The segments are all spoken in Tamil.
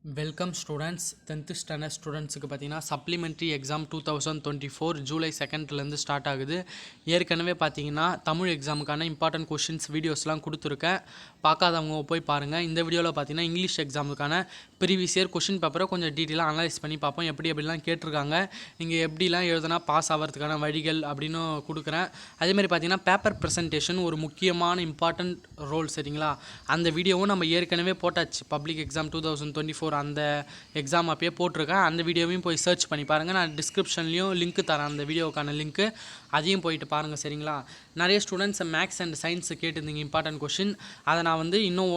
வெல்கம் ஸ்டூடெண்ட்ஸ் 10th ஸ்டாண்டர்ட் ஸ்டூடெண்ட்ஸுக்கு பார்த்தீங்கன்னா சப்ளிமெண்ட்ரி எக்ஸாம் 2024 ஜூலை 2லேருந்து ஸ்டார்ட் ஆகுது. ஏற்கனவே பார்த்தீங்கன்னா தமிழ் எக்ஸாமுக்கான இம்பார்ட்டன்ட் கொஷின்ஸ் வீடியோஸ்லாம் கொடுத்துருக்கேன். பார்க்காதவங்க போய் பாருங்கள். இந்த வீடியோவில் பார்த்தீங்கன்னா இங்கிலீஷ் எக்ஸாமுக்கான ப்ரீவியஸ் இயர் கொஷின் பேப்பரை கொஞ்சம் டீட்டெயிலாக அனலைஸ் பண்ணி பார்ப்போம். எப்படிலாம் கேட்டிருக்காங்க, நீங்கள் எப்படிலாம் எழுதுனா பாஸ் ஆகிறதுக்கான வழிகள் அப்படின்னு கொடுக்குறேன். அதேமாதிரி பார்த்தீங்கன்னா பேப்பர் ப்ரெசன்டேஷன் ஒரு முக்கியமான இம்பார்ட்டன்ட் ரோல், சரிங்களா? அந்த வீடியோவும் நம்ம ஏற்கனவே போட்டாச்சு. பப்ளிக் எக்ஸாம் 2024 அந்த எக்ஸாம் அப்பயே போட்டிருக்கேன். அந்த வீடியோவையும் போய் சர்ச் பண்ணி பாருங்கள். நான் டிஸ்கிரிப்ஷன்லேயும் லிங்க் தரேன், அந்த வீடியோக்கான லிங்க்கு, அதையும் போயிட்டு பாருங்கள், சரிங்களா? நிறைய ஸ்டூடெண்ட்ஸ் மேக்ஸ் அண்ட் சயின்ஸ் கேட்டிருந்தீங்க இம்பார்ட்டன்ட் கொஷின். அதை நான் இன்னும்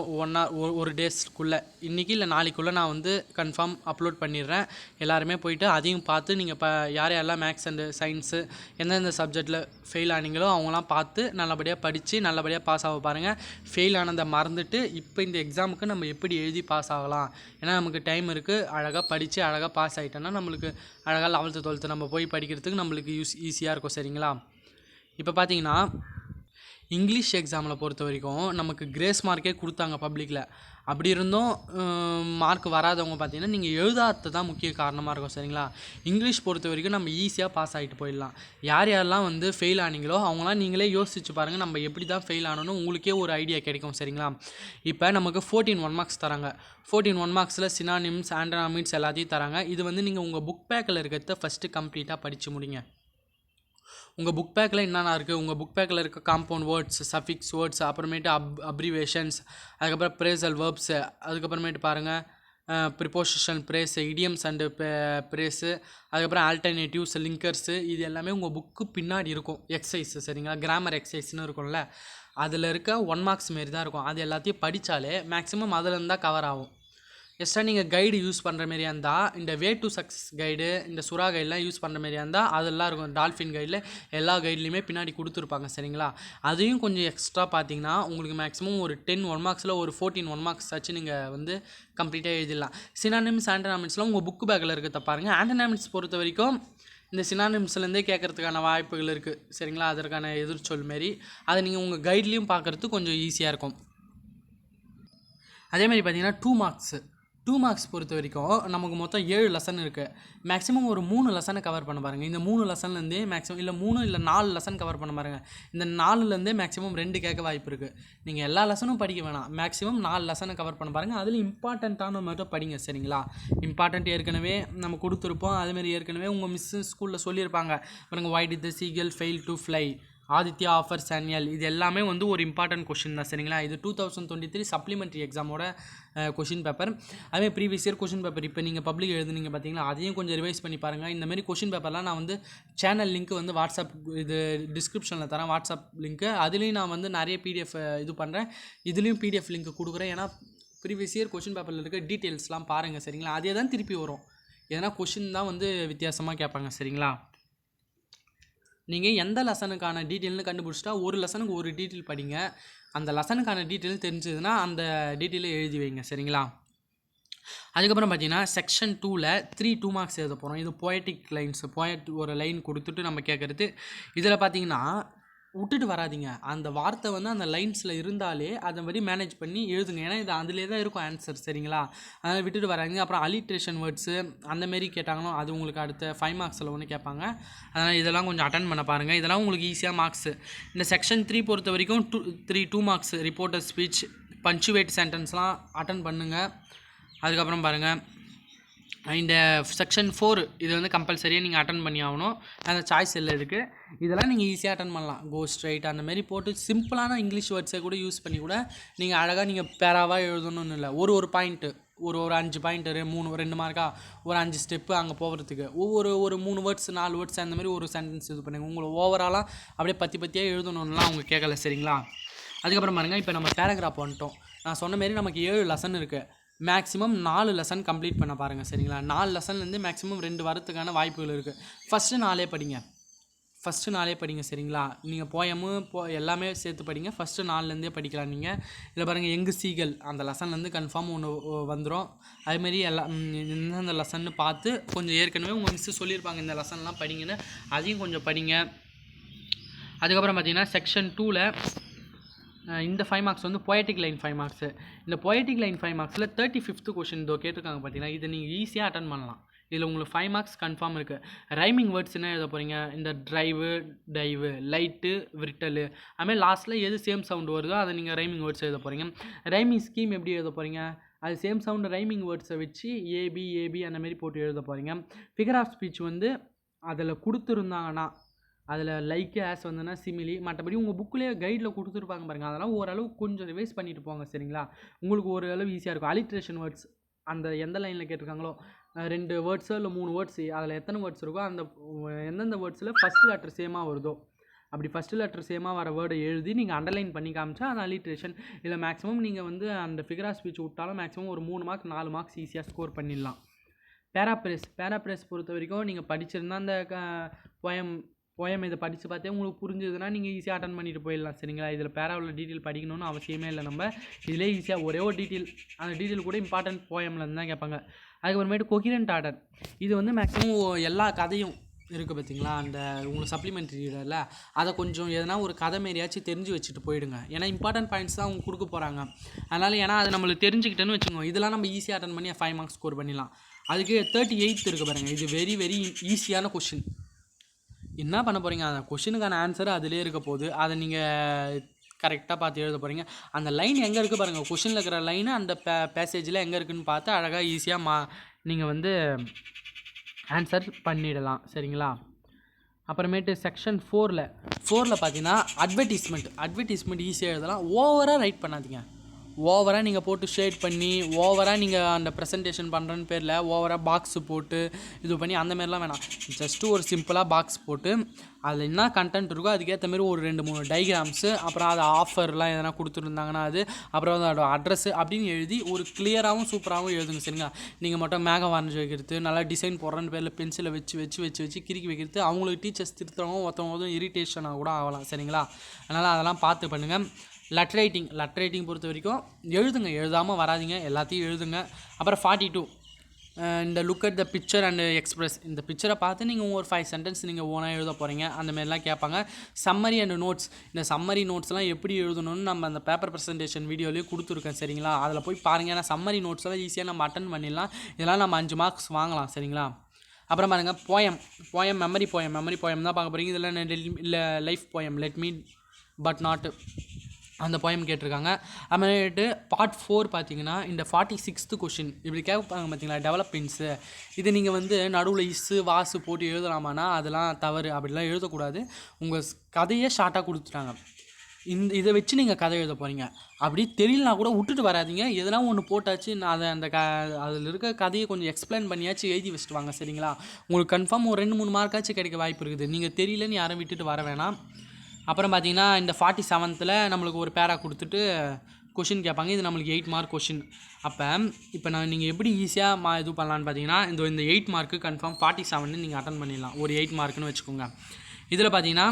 ஒரு டேஸ்க்குள்ளே, இன்றைக்கி இல்லை நாளைக்குள்ளே நான் கன்ஃபார்ம் அப்லோட் பண்ணிடுறேன். எல்லாருமே போயிட்டு அதையும் பார்த்து நீங்கள் யார் யாரெல்லாம் மேக்ஸ் அண்டு சயின்ஸு எந்தெந்த சப்ஜெக்டில் ஃபெயில் ஆனீங்களோ அவங்களாம் பார்த்து நல்லபடியாக படித்து நல்லபடியாக பாஸ் ஆக பாருங்கள். ஃபெயில் ஆனதை மறந்துட்டு இப்போ இந்த எக்ஸாமுக்கு நம்ம எப்படி எழுதி பாஸ் ஆகலாம், ஏன்னா நமக்கு டைம் இருக்குது. அழகாக படித்து அழகாக பாஸ் ஆகிட்டோன்னா நம்மளுக்கு அழகாக 11th 12th நம்ம போய் படிக்கிறதுக்கு நம்மளுக்கு ஈஸியாக இருக்கும், சரிங்களா? இப்போ பார்த்தீங்கன்னா இங்கிலீஷ் எக்ஸாமில் பொறுத்த வரைக்கும் நமக்கு கிரேஸ் மார்க்கே கொடுத்தாங்க பப்ளிக்கில். அப்படி இருந்தும் மார்க் வராதவங்க பார்த்தீங்கன்னா நீங்கள் எழுதாதது தான் முக்கிய காரணமாக இருக்கும், சரிங்களா? இங்கிலீஷ் பொறுத்த வரைக்கும் நம்ம ஈஸியாக பாஸ் ஆகிட்டு போயிடலாம். யார் யாரெல்லாம் ஃபெயில் ஆனீங்களோ அவங்களாம் நீங்களே யோசிச்சு பாருங்கள், நம்ம எப்படி தான் ஃபெயில் ஆனோன்னு உங்களுக்கே ஒரு ஐடியா கிடைக்கும், சரிங்களா? இப்போ நமக்கு 14 1 மார்க்ஸ் தராங்க. 14 1 மார்க்ஸில் சினானிம்ஸ் ஆண்டனாமிட்ஸ் எல்லாத்தையும் தராங்க. இது நீங்கள் உங்கள் புக் பேக்கில் இருக்கிறத ஃபஸ்ட்டு கம்ப்ளீட்டாக படித்து முடிங்க. உங்கள் புக் பேக்கில் என்னென்ன இருக்குது, உங்கள் புக் பேக்கில் இருக்க காம்பவுண்ட் வேர்ட்ஸ், சஃபிக்ஸ் வேர்ட்ஸ், அப்புறமேட்டு அப்ரிவேஷன்ஸ், அதுக்கப்புறம் ப்ரேசல் வேர்ப்ஸு, அதுக்கப்புறமேட்டு பாருங்கள் ப்ரிப்போசிஷன் பிரேஸு, இடியம்ஸ் அண்டு பிரேஸு, அதுக்கப்புறம் ஆல்டர்னேட்டிவ்ஸ், லிங்கர்ஸு, இது எல்லாமே உங்கள் புக்கு பின்னாடி இருக்கும். எக்ஸசைஸ், சரிங்களா? கிராமர் எக்ஸசைஸ்னு இருக்கும்ல, அதில் இருக்க 1 மார்க்ஸ் மாரி தான் இருக்கும். அது எல்லாத்தையும் படித்தாலே மேக்ஸிமம் அதில் இருந்தால் கவர் ஆகும். எக்ஸ்ட்ரா நீங்கள் கைடு யூஸ் பண்ணுற மாரியா இருந்தால் இந்த வே டு சக்ஸஸ் கைடு, இந்த சுறா கைடெலாம் யூஸ் பண்ணுற மாரியா இருந்தால் அதெல்லாம் இருக்கும். டால்ஃபின் கைடில் எல்லா கைட்லேயுமே பின்னாடி கொடுத்துருப்பாங்க, சரிங்களா? அதையும் கொஞ்சம் எக்ஸ்ட்ரா பார்த்தீங்கன்னா உங்களுக்கு மேக்ஸிமம் ஒரு 10 1 மார்க்ஸில் ஒரு 14 1 மார்க்ஸ் ஆச்சு நீங்கள் கம்ப்ளீட்டாக எழுதிடலாம். சினானிம்ஸ் ஆண்டனாமிட்ஸ்லாம் உங்கள் புக்கு பேக்கில் இருக்கிறத பாருங்கள். ஆண்டனாமிட்ஸ் பொறுத்த வரைக்கும் இந்த சினானிம்ஸ்லேருந்தே கேட்குறதுக்கான வாய்ப்புகள் இருக்குது, சரிங்களா? அதற்கான எதிர்ச்சொல் மாரி அதை நீங்கள் உங்கள் கைட்லேயும் பார்க்குறதுக்கு கொஞ்சம் ஈஸியாக இருக்கும். அதேமாதிரி பார்த்தீங்கன்னா 2 மார்க்ஸ் பொறுத்த வரைக்கும் நமக்கு மொத்தம் 7 லெசன் இருக்குது. மேக்ஸிமம் ஒரு 3 லெசனை கவர் பண்ண பாருங்கள். இந்த 3 லெசன்லேருந்தே மேக்ஸிமம் இல்லை 3 இல்லை 4 லெசன் கவர் பண்ண பாருங்கள். இந்த 4லேருந்தே மேக்ஸிமம் 2 கேட்க வாய்ப்பு இருக்குது. நீங்கள் எல்லா லெசனும் படிக்க வேணாம், மேக்ஸிமம் 4 லெசனை கவர் பண்ண பாருங்கள். அதில் இம்பார்ட்டண்ட்டான மட்டும் படிங்க, சரிங்களா? இம்பார்ட்டண்ட் ஏற்கனவே நம்ம கொடுத்துருப்போம். அதுமாரி ஏற்கனவே உங்கள் மிஸ்ஸு ஸ்கூலில் சொல்லியிருப்பாங்க பாருங்கள். Why did the seagull fail to fly? Aditya offers annual, இது எல்லாமே ஒரு இம்பார்ட்டன்ட் கொஷின் தான், சரிங்களா? இது 2023 சப்ளிமெண்ட்ரி எக்ஸாமோட கொஷின் பேப்பர். அதே ப்ரீவியஸ் இயர் கொஷின் பேப்பர் இப்போ நீங்கள் பப்ளிக் எழுதுனீங்க பார்த்தீங்களா, அதையும் கொஞ்சம் ரிவைஸ் பண்ணி பாருங்கள். இந்தமாரி கொஷின் பேப்பர்லாம் நான் சேனல் லிங்க் வாட்ஸ்அப் இது டிஸ்கிரிப்ஷனில் தரேன், வாட்ஸ்அப் லிங்க்கு. அதுலேயும் நான் நிறைய பிடிஎஃப் இது பண்ணுறேன். இதுலேயும் பிடிஎஃப் லிங்க் கொடுக்குறேன். ஏன்னா ப்ரீவியஸ் இயர் கொஷின் பேப்பரில் இருக்க டீட்டெயில்ஸ்லாம் பாருங்கள், சரிங்களா? அதே தான் திருப்பி வரும். எதனா கொஷின் தான் வித்தியாசமாக கேட்பாங்க, சரிங்களா? நீங்கள் எந்த லெசனுக்கான டீட்டெயில்னு கண்டுபிடிச்சிட்டா ஒரு லெசனுக்கு ஒரு டீட்டெயில் படிங்க. அந்த லெசனுக்கான டீட்டெயில் தெரிஞ்சதுன்னா அந்த டீட்டெயிலை எழுதி வைங்க, சரிங்களா? அதுக்கப்புறம் பார்த்தீங்கன்னா செக்ஷன் 2ல் 3 2 மார்க்ஸ் எழுத போகிறோம். இது போயட்டிக் லைன்ஸ், ஒரு லைன் கொடுத்துட்டு நம்ம கேட்குறது. இதில் பார்த்தீங்கன்னா விட்டுட்டு வராதிங்க. அந்த வார்த்தை அந்த லைன்ஸில் இருந்தாலே அதை மாதிரி மேனேஜ் பண்ணி எழுதுங்க. ஏன்னா இது அதிலே தான் இருக்கும் ஆன்சர், சரிங்களா? அதனால் விட்டுட்டு வராதிங்க. அப்புறம் அலிட்ரேஷன் வேர்ட்ஸு அந்தமாரி கேட்டாங்கன்னா அது உங்களுக்கு அடுத்த 5 மார்க்ஸில் கேட்பாங்க. அதனால் இதெல்லாம் கொஞ்சம் அட்டன் பண்ண பாருங்கள். இதெல்லாம் உங்களுக்கு ஈஸியாக மார்க்ஸு. இந்த செக்ஷன் 3 பொறுத்த வரைக்கும் 2 மார்க்ஸ் ரிப்போர்ட்டர் ஸ்பீச், பஞ்சுவேட் சென்டென்ஸ்லாம் அட்டன் பண்ணுங்கள். அதுக்கப்புறம் பாருங்கள் இந்த செக்ஷன் 4 இது கம்பல்சரியாக நீங்கள் அட்டன் பண்ணி ஆகணும். அந்த சாய்ஸ் எல்லாம் இருக்குது. இதெல்லாம் நீங்கள் ஈஸியாக அட்டன் பண்ணலாம். கோ ஸ்ட்ரைட் அந்தமாரி போட்டு சிம்பிளான இங்கிலீஷ் வேர்ட்ஸை கூட யூஸ் பண்ணி கூட நீங்கள் அழகாக நீங்கள் பேராவாக எழுதணும்னு இல்லை. ஒரு பாயிண்ட்டு ஒரு 5 பாயிண்ட்டு 2 மார்க்கா ஒரு 5 ஸ்டெப்பு அங்கே போகிறதுக்கு ஒரு 3 வேர்ட்ஸ் 4 வேர்ட்ஸ் அந்தமாதிரி ஒரு சென்டென்ஸ் இது பண்ணுங்கள். உங்களை ஓவராலாக அப்படியே பத்தியாக எழுதணும்லாம் அவங்க கேட்கல, சரிங்களா? அதுக்கப்புறம் பாருங்கள் இப்போ நம்ம பேராகிராஃப் வந்துட்டோம். நான் சொன்ன மாரி நமக்கு 7 லெசன் இருக்குது. மேக்ஸிமம் 4 லெசன் கம்ப்ளீட் பண்ண பாருங்கள், சரிங்களா? 4 லெசன்லேருந்து மேக்ஸிமம் 2 வரத்துக்கான வாய்ப்புகள் இருக்குது. ஃபஸ்ட்டு 4 படிங்க, சரிங்களா? நீங்கள் போயமு எல்லாமே சேர்த்து படிங்க. ஃபஸ்ட்டு 4லேருந்தே படிக்கலாம் நீங்கள். இதில் பாருங்கள் எங்கு சீகல் அந்த லெசன்லேருந்து கன்ஃபார்ம் ஒன்று வந்துடும். அதுமாரி எந்தெந்த லெசன்னு பார்த்து கொஞ்சம் ஏற்கனவே உங்கள் மிஸ்ஸு சொல்லியிருப்பாங்க இந்த லெசன்லாம் படிங்கன்னு, அதையும் கொஞ்சம் படிங்க. அதுக்கப்புறம் பார்த்தீங்கன்னா செக்ஷன் 2ல் இந்த 5 மார்க்ஸ் வந்து பொயட்டிக் லைன் 5 மார்க்ஸு. இந்த பொயட்டிக் லைன் 5 மார்க்ஸில் 35th கொஷின் இதோ கேட்டிருக்காங்க பார்த்தீங்கன்னா, இதை நீங்கள் ஈஸியாக அட்டன் பண்ணலாம். இதில் உங்களுக்கு 5 மார்க்ஸ் கன்ஃபார்ம் இருக்குது. ரைமிங் வேர்ட்ஸ் என்ன எழுத போகிறீங்க, இந்த ட்ரைவு, டைவு, லைட்டு, விரிட்டலு, அதுமாதிரி லாஸ்ட்டில் எது சேம் சவுண்டு வருதோ அதை நீங்கள் ரைமிங் வேர்ட்ஸ் எழுத போகிறீங்க. ரைமிங் ஸ்கீம் எப்படி எழுத போகிறீங்க, அது சேம் சவுண்டு ரைமிங் வேர்ட்ஸை வச்சு ஏபி அந்தமாரி போட்டு எழுத போகிறீங்க. ஃபிகர் ஆஃப் ஸ்பீச் வந்து அதில் கொடுத்துருந்தாங்கன்னா, அதில் லைக்கு ஆஸ் வந்துன்னா சிமிலி, மற்றபடி உங்கள் புக்கிலே கைடில் கொடுத்துருப்பாங்க பாருங்கள், அதெல்லாம் ஓரளவு கொஞ்சம் ரிவைஸ் பண்ணிட்டு போங்க சரிங்களா. உங்களுக்கு ஓரளவு ஈஸியாக இருக்கும். அலிட்ரேஷன் வேர்ட்ஸ் அந்த எந்த லைனில் கேட்டிருக்காங்களோ 2 வேர்ட்ஸோ இல்லை 3 வேர்ட்ஸ், அதில் எத்தனை வேர்ட்ஸ் இருக்கோ அந்த எந்தெந்த வேர்ட்ஸில் ஃபஸ்ட்டு லெட்டர் சேமாக வருதோ அப்படி ஃபஸ்ட்டு லெட்டர் சேமாக வர வேர்டை எழுதி நீங்கள் அண்டர்லைன் பண்ணி காமிச்சா அது அலிட்ரேஷன். இல்லை மேக்ஸிமம் நீங்கள் வந்து அந்த ஃபிகர் ஆஃப் ஸ்பீச் விட்டாலும் மேக்ஸிமம் ஒரு 3 மார்க் 4 மார்க்ஸ் ஈஸியாக ஸ்கோர் பண்ணிடலாம். பேராப்ரேஸ் பொறுத்த வரைக்கும் நீங்கள் படிச்சிருந்தால் அந்த போயம் இதை படித்து பார்த்தே உங்களுக்கு புரிஞ்சதுன்னா நீங்கள் ஈஸியாக அட்டன் பண்ணிட்டு போயிடலாம் சரிங்களா. இதில் பேராவில் டீட்டெயில் படிக்கணும்னு அவசியமே இல்லை. நம்ம இதிலே ஈஸியாக ஒரே ஒரு டீட்டெயில், அந்த டீட்டெயில் கூட இம்பார்ட்டன்ட் போயம்லேருந்து தான் கேட்பாங்க. அதுக்கப்புறமேட்டு கொஹிரண்ட் ஆர்டர், இது வந்து மேக்ஸிமம் எல்லா கதையும் இருக்குது பார்த்தீங்களா, அந்த உங்களுக்கு சப்ளிமெண்ட்ரி இல்லை அதை கொஞ்சம் எதனா ஒரு கதை மாரியாச்சும் தெரிஞ்சு வச்சுட்டு போயிடுங்க. ஏன்னா இம்பார்ட்டன்ட் பாயிண்ட்ஸ் தான் அவங்க கொடுக்க போகிறாங்க. அதனால் ஏன்னா அது நம்மளுக்கு தெரிஞ்சுக்கிட்டேன்னு வச்சுக்கோங்க, இதெல்லாம் நம்ம ஈஸியாக அட்டன் பண்ணி 5 மார்க்ஸ் ஸ்கோர் பண்ணிடலாம். அதுக்கு 38th இருக்குது பாருங்கள், இது வெரி வெரி ஈஸியான கொஷின். என்ன பண்ண போகிறீங்க, அந்த கொஷினுக்கான ஆன்சர் அதிலே இருக்க போகுது, அதை நீங்கள் கரெக்டாக பார்த்து எழுத போகிறீங்க. அந்த லைன் எங்கே இருக்குது பாருங்கள், கொஷினில் இருக்கிற லைனு அந்த பேசேஜில் எங்கே இருக்குதுன்னு பார்த்து அழகாக ஈஸியாக நீங்கள் வந்து ஆன்சர் பண்ணிடலாம் சரிங்களா. அப்புறமேட்டு செக்ஷன் 4ல் பார்த்தீங்கன்னா அட்வர்டைஸ்மெண்ட் ஈஸியாக எழுதலாம். ஓவராக ரைட் பண்ணாதீங்க. ஓவராக நீங்கள் போட்டு ஷேட் பண்ணி ஓவராக நீங்கள் அந்த ப்ரெசன்டேஷன் பண்ணுறன்னு பேரில் ஓவராக பாக்ஸு போட்டு இது பண்ணி அந்தமாரிலாம் வேணாம். ஜஸ்ட்டு ஒரு சிம்பிளாக பாக்ஸ் போட்டு அதில் என்ன கண்டென்ட் இருக்கோ அதுக்கேற்ற மாரி ஒரு 2-3 டைக்ராம்ஸு, அப்புறம் அது ஆஃபர்லாம் எதனா கொடுத்துருந்தாங்கன்னா அது, அப்புறம் அதோட அட்ரஸ்ஸு அப்படின்னு எழுதி ஒரு கிளியராகவும் சூப்பராகவும் எழுதுங்க சரிங்களா. நீங்கள் மட்டும் மேகம் வரைஞ்சி வைக்கிறது, நல்லா டிசைன் போடுறன்னு பேரில் பென்சிலை வச்சு கிறுக்கி வைக்கிறது, அவங்களுக்கு டீச்சர்ஸ் திருத்துறவங்க ஒருத்தவங்க இரிட்டேஷனாக கூட ஆகலாம் சரிங்களா. அதனால் அதெல்லாம் பார்த்து பண்ணுங்கள். லெட்டர் ரைட்டிங் பொறுத்த வரைக்கும் எழுதாமல் வராதிங்க, எல்லாத்தையும் எழுதுங்க. அப்புறம் 42 இந்த look at the picture and express, இந்த பிக்சரை பார்த்து நீங்கள் ஒரு 5 சென்டென்ஸ் நீங்கள் ஓனாக எழுத போகிறீங்க, அந்தமாரிலாம் கேட்பாங்க. சம்மரி அண்ட் நோட்ஸ், இந்த சம்மரி நோட்ஸ்லாம் எப்படி எழுதணும்னு நம்ம அந்த பேப்பர் ப்ரெசன்டேஷன் வீடியோலேயே கொடுத்துருக்கேன் சரிங்களா. அதில் போய் பாருங்கள். ஏன்னா சம்மரி நோட்ஸ்லாம் ஈஸியாக நம்ம அட்டன் பண்ணிடலாம். இதெல்லாம் நம்ம 5 மார்க்ஸ் வாங்கலாம் சரிங்களா. அப்புறம் பாருங்கள் போயம் மெமரி போயம் தான் பார்க்க போகிறீங்க. இதெல்லாம் இல்லை life poem let me but not அந்த போயம் கேட்டிருக்காங்க. அதுமாதிரிட்டு பார்ட் 4 பார்த்தீங்கன்னா இந்த 46th கொஷின் இப்படி கேட்பாங்க பார்த்தீங்களா, டெவலப்மெண்ட்ஸு. இது நீங்கள் வந்து நடுவில் வாசு போட்டு எழுதலாமான்னா அதெல்லாம் தவறு, அப்படிலாம் எழுதக்கூடாது. உங்கள் கதையே ஷார்ட்டாக கொடுத்துட்டாங்க, இதை வச்சு நீங்கள் கதை எழுத போகிறீங்க. அப்படி தெரியலனா கூட விட்டுட்டு வராதிங்க, எதனா ஒன்று போட்டாச்சு நான் அதை அதில் இருக்க கதையை கொஞ்சம் எக்ஸ்பிளைன் பண்ணியாச்சும் எழுதி வச்சுட்டு வாங்க சரிங்களா. உங்களுக்கு கன்ஃபார்ம் ஒரு 2-3 மார்க்காச்சும் கிடைக்க வாய்ப்பு இருக்குது. நீங்கள் தெரியலன்னு யாரும் விட்டுட்டு வர வேணாம். அப்புறம் பார்த்தீங்கன்னா இந்த 47th நம்மளுக்கு ஒரு பேரா கொடுத்துட்டு கொஷின் கேட்பாங்க. இது நம்மளுக்கு 8 மார்க் கொஷின். இப்போ நீங்கள் எப்படி ஈஸியாக இது பண்ணலான்னு பார்த்தீங்கன்னா இந்த 8 மார்க்கு கன்ஃபார்ம் 47 நீங்கள் அட்டன் பண்ணிடலாம். ஒரு 8 மார்க்குன்னு வச்சுக்கோங்க. இதில் பார்த்தீங்கன்னா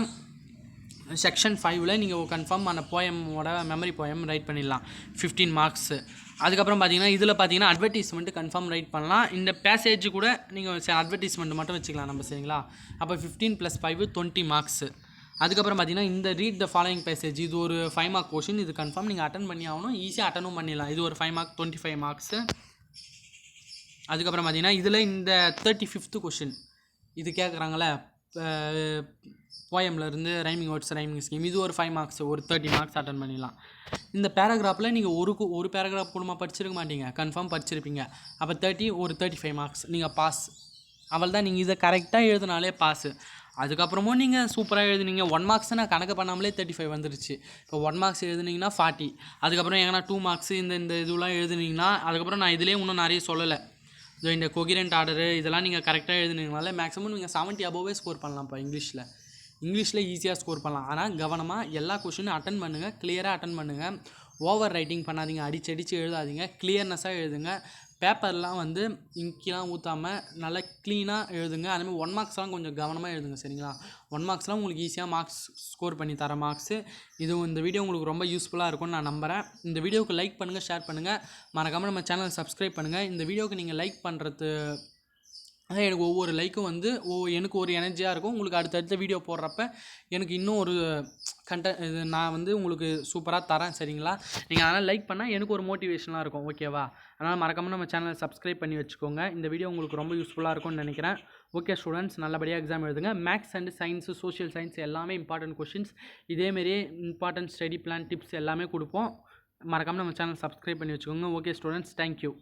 செக்ஷன் 5ல் நீங்கள் கன்ஃபார்ம் அந்த போயமோட மெமரி போயம் ரைட் பண்ணிடலாம், 15 மார்க்ஸு. அதுக்கப்புறம் பார்த்தீங்கன்னா அட்வர்டைஸ்மெண்ட்டு கன்ஃபார்ம் ரைட் பண்ணலாம். இந்த பேசேஜ் கூட நீங்கள் அட்வர்டைஸ்மெண்ட் மட்டும் வச்சுக்கலாம் நம்ம சரிங்களா. அப்போ 15 + 5 20 மார்க்ஸு. அதுக்கப்புறம் பார்த்தீங்கன்னா இந்த ரீட் த ஃபாலோயிங் பேசேஜ், இது ஒரு 5 மார்க் கொஷின். இது கன்ஃபார்ம் நீங்கள் அட்டன் பண்ணி ஆகணும், ஈஸியாக அட்டனும் பண்ணிடலாம். இது ஒரு 5 மார்க் 25 மார்க்ஸு. அதுக்கப்புறம் பார்த்தீங்கன்னா இதில் இந்த 35th கொஷின் இது கேட்குறாங்களே போயம்லேருந்து ரைமிங் வேர்ட்ஸ் ரைமிங் ஸ்கீம், இது ஒரு 5 மார்க்ஸ், ஒரு 30 மார்க்ஸ் அட்டன் பண்ணிடலாம். இந்த பேராகிராஃபில் நீங்கள் ஒரு பேராகிராஃப் கூட படிச்சிருக்க மாட்டீங்க, கன்ஃபார்ம் படிச்சிருப்பீங்க. அப்போ 30 ஒரு 35 மார்க்ஸ் நீங்கள் பாஸ். அவள் தான் நீங்கள் இதை கரெக்டாக எழுதினாலே பாஸு. அதுக்கப்புறமும் நீங்கள் சூப்பராக எழுதுனீங்க, 1 மார்க்ஸ் நான் கணக்கு பண்ணாமலே 35 வந்துருச்சு. இப்போ 1 மார்க்ஸ் எழுதுனீங்கன்னா 40. அதுக்கப்புறம் எங்கன்னா 2 மார்க்ஸ் இந்த இதுலாம் எழுதுனீங்கன்னா அதுக்கப்புறம் நான் இதிலே இன்னும் நிறைய சொல்லலை. இந்த கொகிரண்ட் ஆர்டரு இதெல்லாம் நீங்கள் கரெக்டாக எழுதுனீங்கனால மேக்ஸிமம் நீங்கள் 70 அபோவே ஸ்கோர் பண்ணலாம்ப்பா. இங்கிலீஷில் ஈஸியாக ஸ்கோர் பண்ணலாம். ஆனால் கவனமாக எல்லா கொஷினும் அட்டன் பண்ணுங்கள், கிளியராக அட்டன் பண்ணுங்கள். ஓவர் ரைட்டிங் பண்ணாதீங்க, அடிச்சு எழுதாதீங்க, கிளியர்னஸாக எழுதுங்க. பேப்பர்லாம் இங்கெலாம் ஊற்றாமல் நல்லா க்ளீனாக எழுதுங்க. அதேமாதிரி 1 மார்க்ஸ்லாம் கொஞ்சம் கவனமாக எழுதுங்க சரிங்களா. 1 மார்க்ஸ்லாம் உங்களுக்கு ஈஸியாக மார்க்ஸ் ஸ்கோர் பண்ணி தர மார்க்ஸு. இந்த வீடியோ உங்களுக்கு ரொம்ப யூஸ்ஃபுல்லாக இருக்கும்னு நான் நம்புகிறேன். இந்த வீடியோவுக்கு லைக் பண்ணுங்கள், ஷேர் பண்ணுங்கள், மறக்காமல் நம்ம சேனலை சப்ஸ்கிரைப் பண்ணுங்கள். இந்த வீடியோவுக்கு நீங்கள் லைக் பண்ணுறது எனக்கு ஒவ்வொரு லைக்கும் வந்து எனக்கு ஒரு எனர்ஜியாக இருக்கும். உங்களுக்கு அடுத்தடுத்த வீடியோ போடுறப்ப எனக்கு இன்னும் ஒரு இது நான் வந்து உங்களுக்கு சூப்பராக தரேன். சரிங்களா? நீங்கள் அதனால் லைக் பண்ணால் எனக்கு ஒரு மோட்டிவேஷனாக இருக்கும். ஓகேவா? அதனால் மறக்காமல் நம்ம சேனலை சப்ஸ்கிரைப் பண்ணி வச்சுக்கோங்க. இந்த வீடியோ உங்களுக்கு ரொம்ப யூஸ்ஃபுல்லாக இருக்கும்னு நினைக்கிறேன். ஓகே ஸ்டூடெண்ட்ஸ், நல்லபடியாக எக்ஸாம் எழுதுங்க. Maths and science, social science எல்லாமே இம்பார்ட்டன்ட் கொஷின்ஸ். இதேமாரியே இம்பார்ட்டன்ட் ஸ்டடி பிளான் டிப்ஸ் எல்லாமே கொடுப்போம். மறக்காமல் நம்ம சேனல் சப்ஸ்கிரைப் பண்ணி வச்சுக்கோங்க. Okay students, thank you.